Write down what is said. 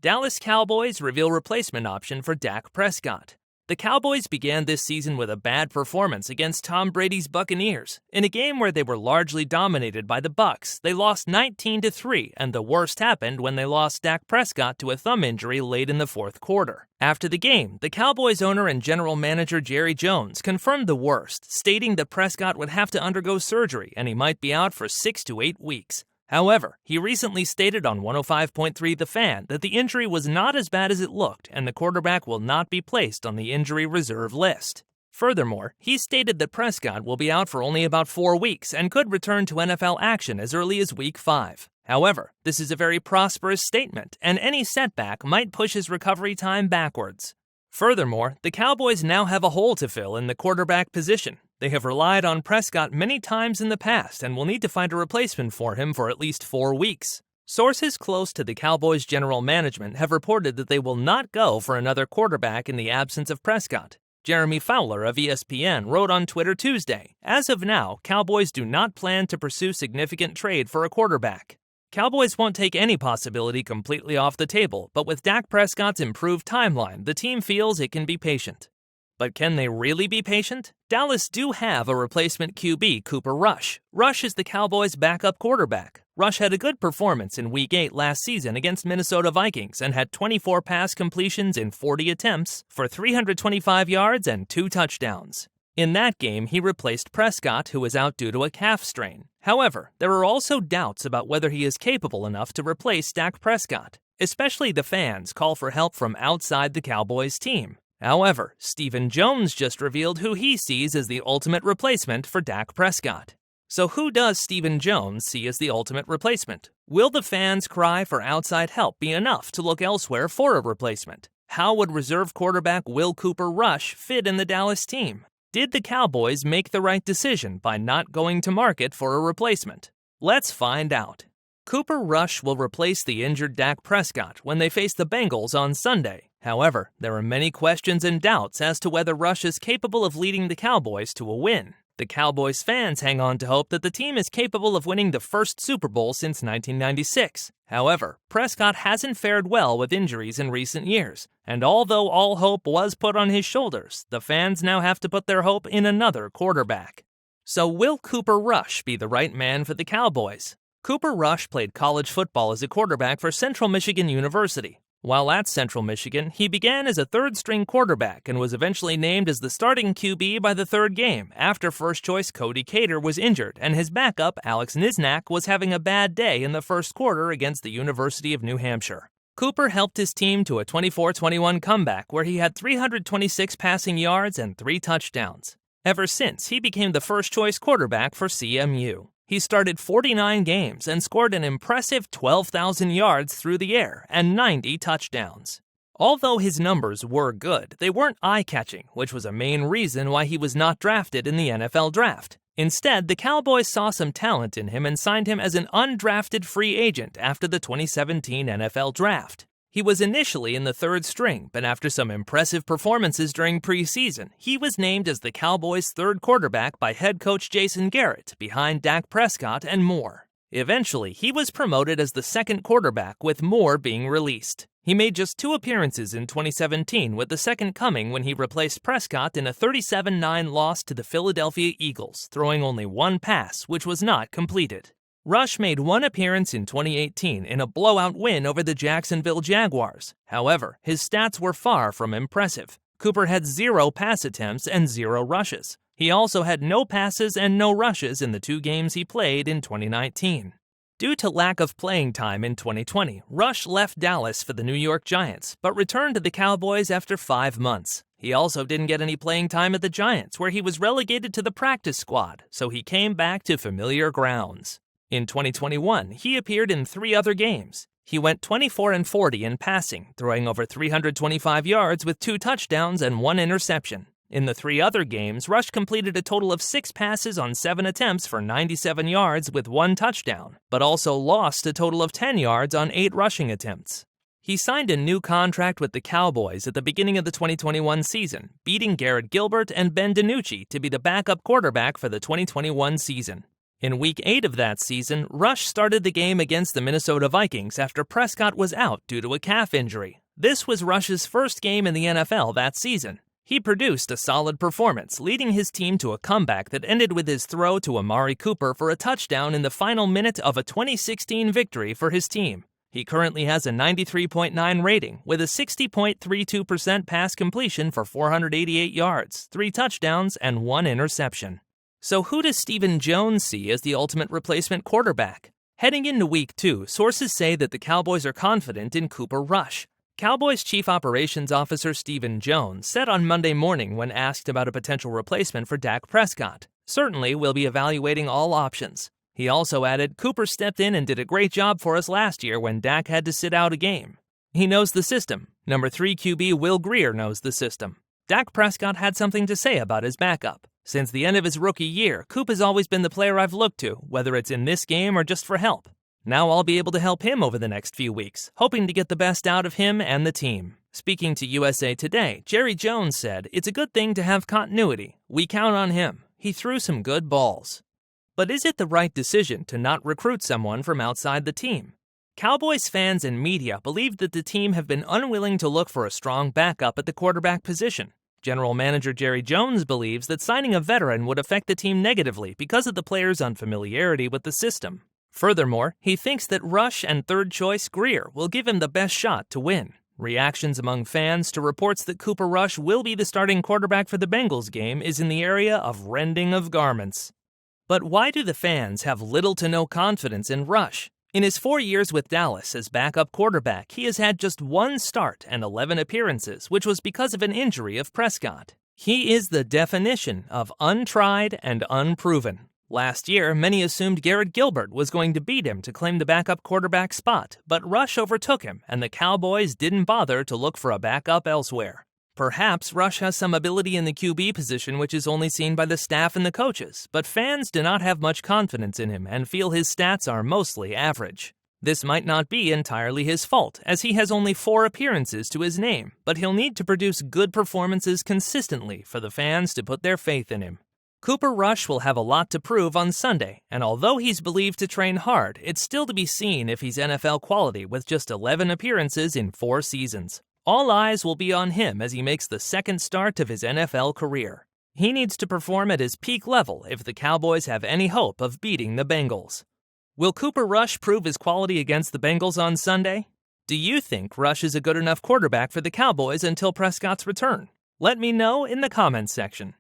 Dallas Cowboys reveal replacement option for Dak Prescott. The Cowboys began this season with a bad performance against Tom Brady's Buccaneers. In a game where they were largely dominated by the Bucs, they lost 19-3, and the worst happened when they lost Dak Prescott to a thumb injury late in the fourth quarter. After the game, the Cowboys owner and general manager Jerry Jones confirmed the worst, stating that Prescott would have to undergo surgery and he might be out for 6 to 8 weeks. However, he recently stated on 105.3 The Fan that the injury was not as bad as it looked and the quarterback will not be placed on the injury reserve list. Furthermore, he stated that Prescott will be out for only about 4 weeks and could return to NFL action as early as Week 5. However, this is a very prosperous statement, and any setback might push his recovery time backwards. Furthermore, the Cowboys now have a hole to fill in the quarterback position. They have relied on Prescott many times in the past and will need to find a replacement for him for at least 4 weeks. Sources close to the Cowboys' general management have reported that they will not go for another quarterback in the absence of Prescott. Jeremy Fowler of ESPN wrote on Twitter Tuesday, "As of now, Cowboys do not plan to pursue significant trade for a quarterback. Cowboys won't take any possibility completely off the table, but with Dak Prescott's improved timeline, the team feels it can be patient." But can they really be patient? Dallas do have a replacement QB, Cooper Rush. Rush is the Cowboys' backup quarterback. Rush had a good performance in Week 8 last season against Minnesota Vikings and had 24 pass completions in 40 attempts for 325 yards and 2 touchdowns. In that game, he replaced Prescott, who was out due to a calf strain. However, there are also doubts about whether he is capable enough to replace Dak Prescott. Especially the fans call for help from outside the Cowboys team. However, Stephen Jones just revealed who he sees as the ultimate replacement for Dak Prescott. So who does Stephen Jones see as the ultimate replacement? Will the fans' cry for outside help be enough to look elsewhere for a replacement? How would reserve quarterback Will Cooper Rush fit in the Dallas team? Did the Cowboys make the right decision by not going to market for a replacement? Let's find out. Cooper Rush will replace the injured Dak Prescott when they face the Bengals on Sunday. However, there are many questions and doubts as to whether Rush is capable of leading the Cowboys to a win. The Cowboys fans hang on to hope that the team is capable of winning the first Super Bowl since 1996. However, Prescott hasn't fared well with injuries in recent years, and although all hope was put on his shoulders, the fans now have to put their hope in another quarterback. So will Cooper Rush be the right man for the Cowboys? Cooper Rush played college football as a quarterback for Central Michigan University. While at Central Michigan, he began as a third-string quarterback and was eventually named as the starting QB by the third game after first-choice Cody Cater was injured and his backup, Alex Niznak, was having a bad day in the first quarter against the University of New Hampshire. Cooper helped his team to a 24-21 comeback where he had 326 passing yards and 3 touchdowns. Ever since, he became the first-choice quarterback for CMU. He started 49 games and scored an impressive 12,000 yards through the air and 90 touchdowns. Although his numbers were good, they weren't eye-catching, which was a main reason why he was not drafted in the NFL draft. Instead, the Cowboys saw some talent in him and signed him as an undrafted free agent after the 2017 NFL draft. He was initially in the third string, but after some impressive performances during preseason, he was named as the Cowboys' third quarterback by head coach Jason Garrett, behind Dak Prescott and Moore. Eventually, he was promoted as the second quarterback, with Moore being released. He made just 2 appearances in 2017, with the second coming when he replaced Prescott in a 37-9 loss to the Philadelphia Eagles, throwing only 1 pass, which was not completed. Rush made 1 appearance in 2018 in a blowout win over the Jacksonville Jaguars. However, his stats were far from impressive. Cooper had 0 pass attempts and 0 rushes. He also had no passes and no rushes in the 2 games he played in 2019. Due to lack of playing time in 2020, Rush left Dallas for the New York Giants, but returned to the Cowboys after 5 months. He also didn't get any playing time at the Giants, where he was relegated to the practice squad, so he came back to familiar grounds. In 2021, he appeared in 3 other games. He went 24-40 in passing, throwing over 325 yards with 2 touchdowns and 1 interception. In the 3 other games, Rush completed a total of 6 passes on 7 attempts for 97 yards with 1 touchdown, but also lost a total of 10 yards on 8 rushing attempts. He signed a new contract with the Cowboys at the beginning of the 2021 season, beating Garrett Gilbert and Ben DiNucci to be the backup quarterback for the 2021 season. In Week 8 of that season, Rush started the game against the Minnesota Vikings after Prescott was out due to a calf injury. This was Rush's first game in the NFL that season. He produced a solid performance, leading his team to a comeback that ended with his throw to Amari Cooper for a touchdown in the final minute of a 2016 victory for his team. He currently has a 93.9 rating with a 60.32% pass completion for 488 yards, 3 touchdowns, and 1 interception. So who does Stephen Jones see as the ultimate replacement quarterback? Heading into Week 2, sources say that the Cowboys are confident in Cooper Rush. Cowboys Chief Operations Officer Stephen Jones said on Monday morning when asked about a potential replacement for Dak Prescott, "Certainly we'll be evaluating all options." He also added, "Cooper stepped in and did a great job for us last year when Dak had to sit out a game. He knows the system. Number 3 QB Will Grier knows the system." Dak Prescott had something to say about his backup. "Since the end of his rookie year, Coop has always been the player I've looked to, whether it's in this game or just for help. Now I'll be able to help him over the next few weeks, hoping to get the best out of him and the team." Speaking to USA Today, Jerry Jones said, "It's a good thing to have continuity. We count on him. He threw some good balls." But is it the right decision to not recruit someone from outside the team? Cowboys fans and media believe that the team have been unwilling to look for a strong backup at the quarterback position. General Manager Jerry Jones believes that signing a veteran would affect the team negatively because of the player's unfamiliarity with the system. Furthermore, he thinks that Rush and third-choice Grier will give him the best shot to win. Reactions among fans to reports that Cooper Rush will be the starting quarterback for the Bengals game is in the area of rending of garments. But why do the fans have little to no confidence in Rush? In his 4 years with Dallas as backup quarterback, he has had just 1 start and 11 appearances, which was because of an injury of Prescott. He is the definition of untried and unproven. Last year, many assumed Garrett Gilbert was going to beat him to claim the backup quarterback spot, but Rush overtook him, and the Cowboys didn't bother to look for a backup elsewhere. Perhaps Rush has some ability in the QB position which is only seen by the staff and the coaches, but fans do not have much confidence in him and feel his stats are mostly average. This might not be entirely his fault, as he has only 4 appearances to his name, but he'll need to produce good performances consistently for the fans to put their faith in him. Cooper Rush will have a lot to prove on Sunday, and although he's believed to train hard, it's still to be seen if he's NFL quality with just 11 appearances in 4 seasons. All eyes will be on him as he makes the second start of his NFL career. He needs to perform at his peak level if the Cowboys have any hope of beating the Bengals. Will Cooper Rush prove his quality against the Bengals on Sunday? Do you think Rush is a good enough quarterback for the Cowboys until Prescott's return? Let me know in the comments section.